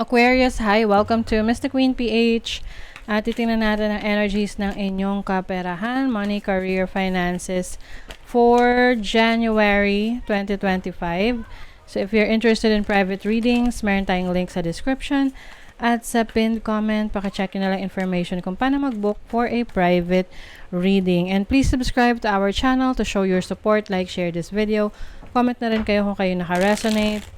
Aquarius, hi! Welcome to Mr. Queen PH. At titingnan natin ang energies ng inyong kaperahan, money, career, finances for January 2025. So if you're interested in private readings, meron tayong link sa description. At sa pinned comment, pakicheck nyo na lang information kung paano mag-book for a private reading. And please subscribe to our channel to show your support, like, share this video. Comment na rin kayo kung kayo naka-resonate.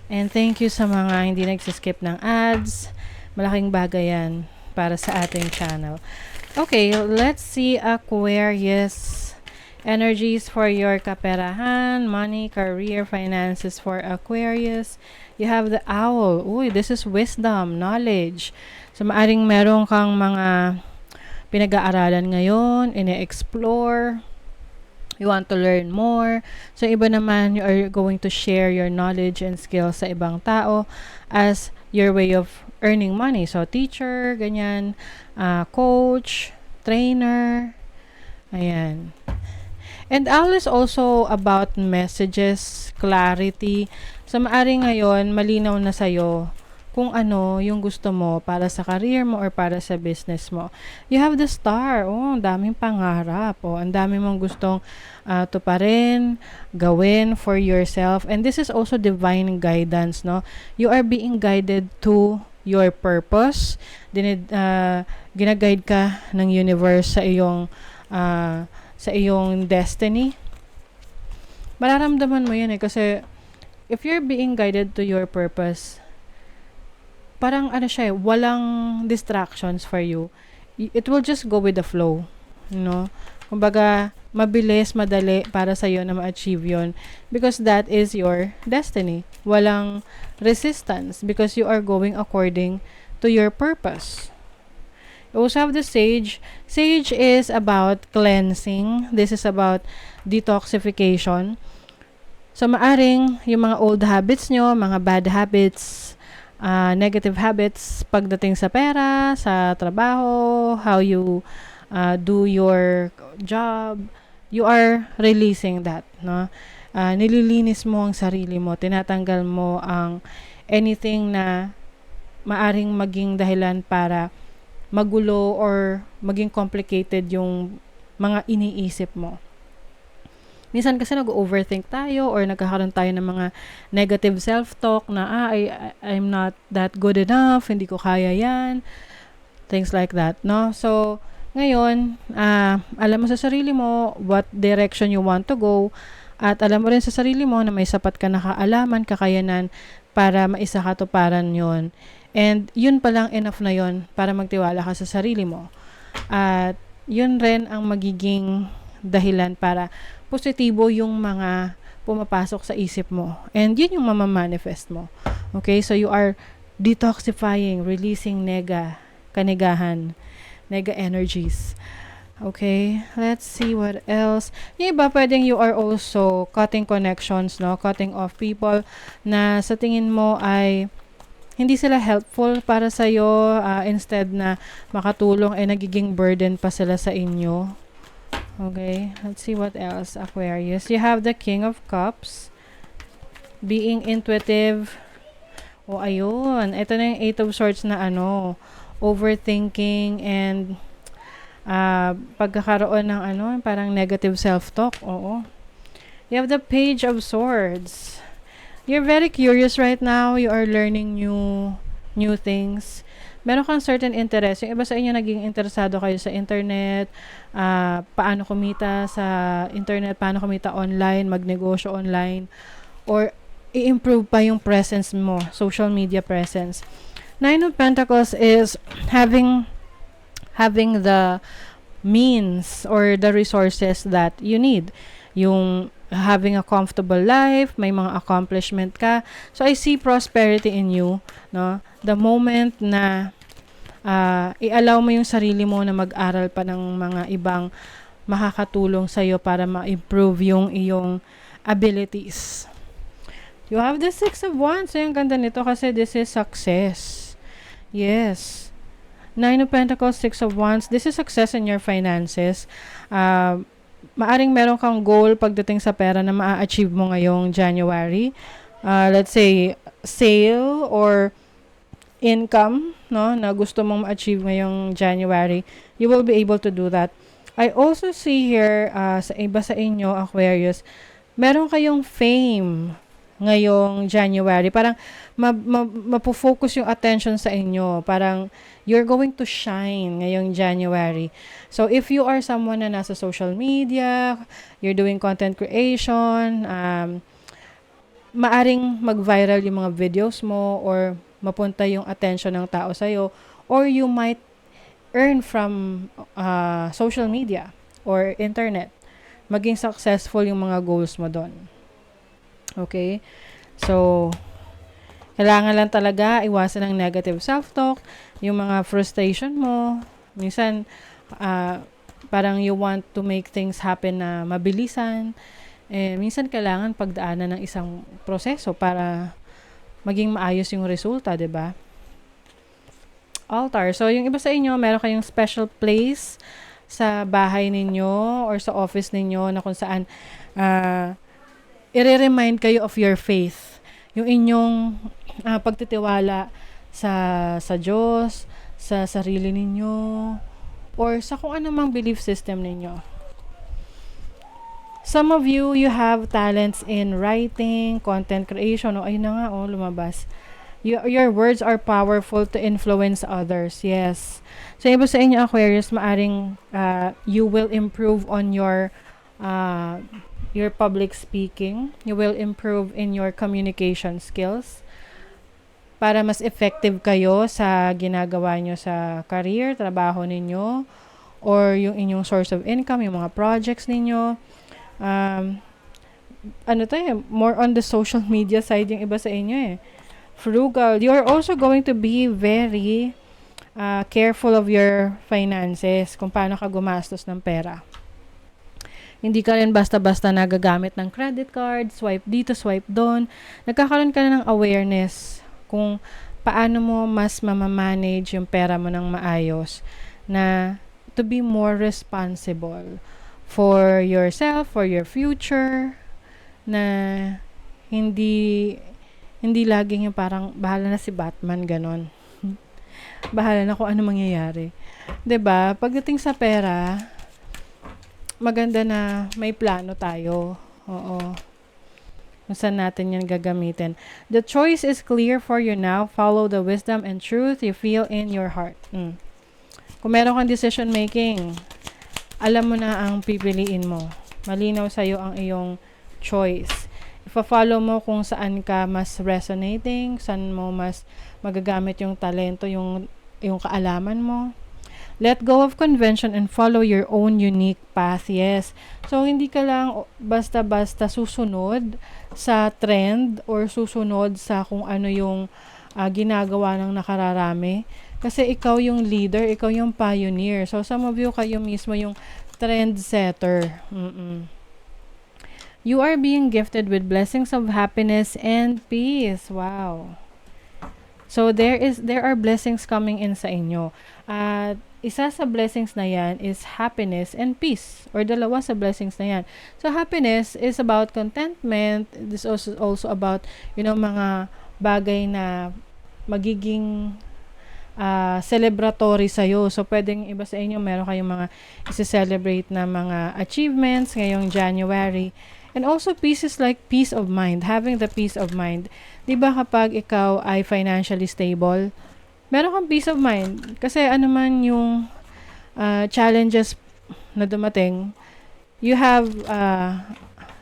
And thank you sa mga hindi nagsiskip ng ads. Malaking bagay yan para sa ating channel. Okay, let's see Aquarius. Energies for your kaperahan, money, career, finances for Aquarius. You have the owl. Uy, this is wisdom, knowledge. So, maaring meron kang mga pinag-aaralan ngayon, ine-explore. You want to learn more. So, iba naman, you are going to share your knowledge and skills sa ibang tao as your way of earning money. So, teacher, ganyan, coach, trainer, ayan. And owl is also about messages, clarity. So, maaring ngayon, malinaw na sa'yo kung ano yung gusto mo para sa career mo or para sa business mo. You have the star. Oh, ang daming pangarap. Oh, ang dami mong gustong tuparin, gawin for yourself. And this is also divine guidance, no? You are being guided to your purpose. Ginaguide ka ng universe sa iyong destiny. Mararamdaman mo yan kasi if you're being guided to your purpose, parang siya walang distractions for you. It will just go with the flow, no? Kumbaga, mabilis, madali para sa iyo na ma-achieve yon because that is your destiny. Walang resistance because you are going according to your purpose. You also have the sage. Sage is about cleansing. This is about detoxification. So, maaring yung mga old habits nyo, mga bad habits, negative habits pagdating sa pera, sa trabaho, how you do your job, you are releasing that, no? Nililinis mo ang sarili mo, tinatanggal mo ang anything na maaring maging dahilan para magulo or maging complicated yung mga iniisip mo. Minsan kasi nag-overthink tayo or nagkakaroon tayo ng mga negative self-talk na I'm not that good enough, hindi ko kaya yan, things like that, no? So, ngayon, alam mo sa sarili mo what direction you want to go at alam mo rin sa sarili mo na may sapat ka na kaalaman, kakayanan para maisakatuparan yon. And yun palang enough na yon para magtiwala ka sa sarili mo. At yun rin ang magiging dahilan para positibo yung mga pumapasok sa isip mo. And yun yung mamamanifest mo. Okay? So you are detoxifying, releasing kanigahan, nega energies. Okay, let's see what else. Yung iba, pwedeng you are also cutting connections, no? Cutting off people na sa tingin mo ay hindi sila helpful para sa'yo. Instead na makatulong, ay nagiging burden pa sila sa inyo. Okay, let's see what else, Aquarius. You have the King of Cups. Being intuitive. O, ayun. Ito na yung Eight of Swords na overthinking and pagkakaroon ng parang negative self-talk. Oo. You have the Page of Swords. You're very curious right now. You are learning new things. Meron kang certain interest. Yung iba sa inyo naging interesado kayo sa internet, paano kumita sa internet, paano kumita online, magnegosyo online, or i-improve pa yung presence mo, social media presence. Nine of Pentacles is having the means or the resources that you need. Yung having a comfortable life, may mga accomplishment ka. So, I see prosperity in you, no? The moment na i-allow mo yung sarili mo na mag-aral pa ng mga ibang makakatulong sa'yo para ma-improve yung iyong abilities. You have the Six of Wands. So, yung ganda nito kasi this is success. Yes. Nine of Pentacles, Six of Wands. This is success in your finances. Maaring meron kang goal pagdating sa pera na ma-achieve mo ngayong January. Let's say, sale or income, no, na gusto mong ma-achieve ngayong January, you will be able to do that. I also see here, sa iba sa inyo, Aquarius, meron kayong fame ngayong January. Parang mapofocus yung attention sa inyo. Parang you're going to shine ngayong January. So, if you are someone na nasa social media, you're doing content creation, maaring mag-viral yung mga videos mo or mapunta yung attention ng tao sa'yo, or you might earn from social media or internet. Maging successful yung mga goals mo doon. Okay? So, kailangan lang talaga iwasan ng negative self-talk, yung mga frustration mo. Minsan, parang you want to make things happen na mabilisan. Minsan kailangan pagdaanan ng isang proseso para maging maayos yung resulta, 'di ba? Altar. So, yung iba sa inyo, meron kayong special place sa bahay ninyo or sa office ninyo na kung saan i-remind kayo of your faith. Yung inyong pagtitiwala sa Diyos, sa sarili ninyo, or sa kung anumang belief system ninyo. Some of you have talents in writing, content creation. Ayun na nga, lumabas. Your words are powerful to influence others. Yes. So, iba sa inyo, Aquarius, maaring you will improve on your public speaking. You will improve in your communication skills para mas effective kayo sa ginagawa nyo sa career, trabaho ninyo, or yung inyong source of income, yung mga projects ninyo. More on the social media side yung iba sa inyo frugal. You are also going to be very careful of your finances, kung paano ka gumastos ng pera. Hindi ka rin basta-basta nagagamit ng credit card, swipe dito, swipe doon. Nagkakaroon ka na ng awareness kung paano mo mas mamamanage yung pera mo ng maayos, na to be more responsible for yourself, for your future, na hindi laging yung parang bahala na si Batman, ganon. Bahala na kung ano mangyayari. 'Di ba? Pagdating sa pera, maganda na may plano tayo. Oo. Kung saan natin yan gagamitin. The choice is clear for you now. Follow the wisdom and truth you feel in your heart. Kung meron kang decision making, alam mo na ang pipiliin mo. Malinaw sa'yo ang iyong choice. Ipa-follow mo kung saan ka mas resonating, saan mo mas magagamit yung talento, yung kaalaman mo. Let go of convention and follow your own unique path. Yes. So, hindi ka lang basta-basta susunod sa trend or susunod sa kung ano yung ginagawa ng nakararami. Kasi ikaw yung leader, ikaw yung pioneer. So, some of you, kayo mismo yung trendsetter. You are being gifted with blessings of happiness and peace. Wow. So, there are blessings coming in sa inyo. At isa sa blessings na yan is happiness and peace. Or dalawa sa blessings na yan. So, happiness is about contentment. This is also about, mga bagay na magiging celebratory sa'yo. So, pwedeng iba sa inyo, meron kayong mga isi-celebrate na mga achievements ngayong January. And also, peace is like peace of mind. Having the peace of mind. Diba kapag ikaw ay financially stable, meron kang peace of mind. Kasi ano man yung challenges na dumating, you have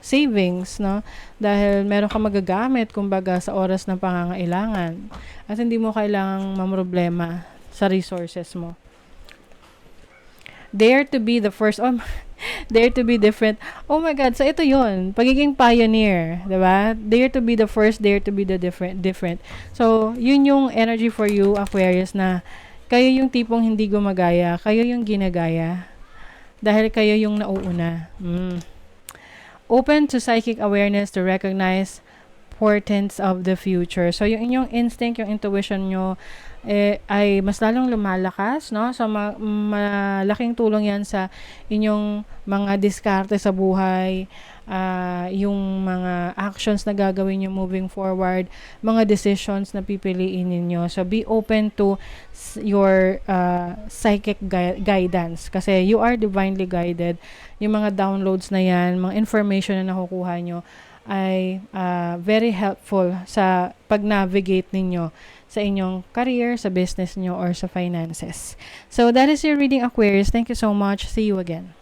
savings, no? Dahil meron kang magagamit, kumbaga, sa oras ng pangangailangan. At hindi mo kailangang mamroblema sa resources mo. Dare to be the first. Dare to be different. Oh my God, so ito yun. Pagiging pioneer, diba? Dare to be the first, dare to be the different. So, yun yung energy for you, Aquarius, na kayo yung tipong hindi gumagaya, kayo yung ginagaya. Dahil kayo yung nauuna. Open to psychic awareness to recognize portents of the future. So, yung inyong instinct, yung intuition nyo, ay mas lalong lumalakas, no? So, malaking tulong yan sa inyong mga diskarte sa buhay, yung mga actions na gagawin nyo moving forward, mga decisions na pipiliin ninyo. So, be open to your psychic guidance kasi you are divinely guided. Yung mga downloads na yan, mga information na nakukuha nyo ay very helpful sa pag-navigate ninyo sa inyong career, sa business nyo, or sa finances. So, that is your reading, Aquarius. Thank you so much. See you again.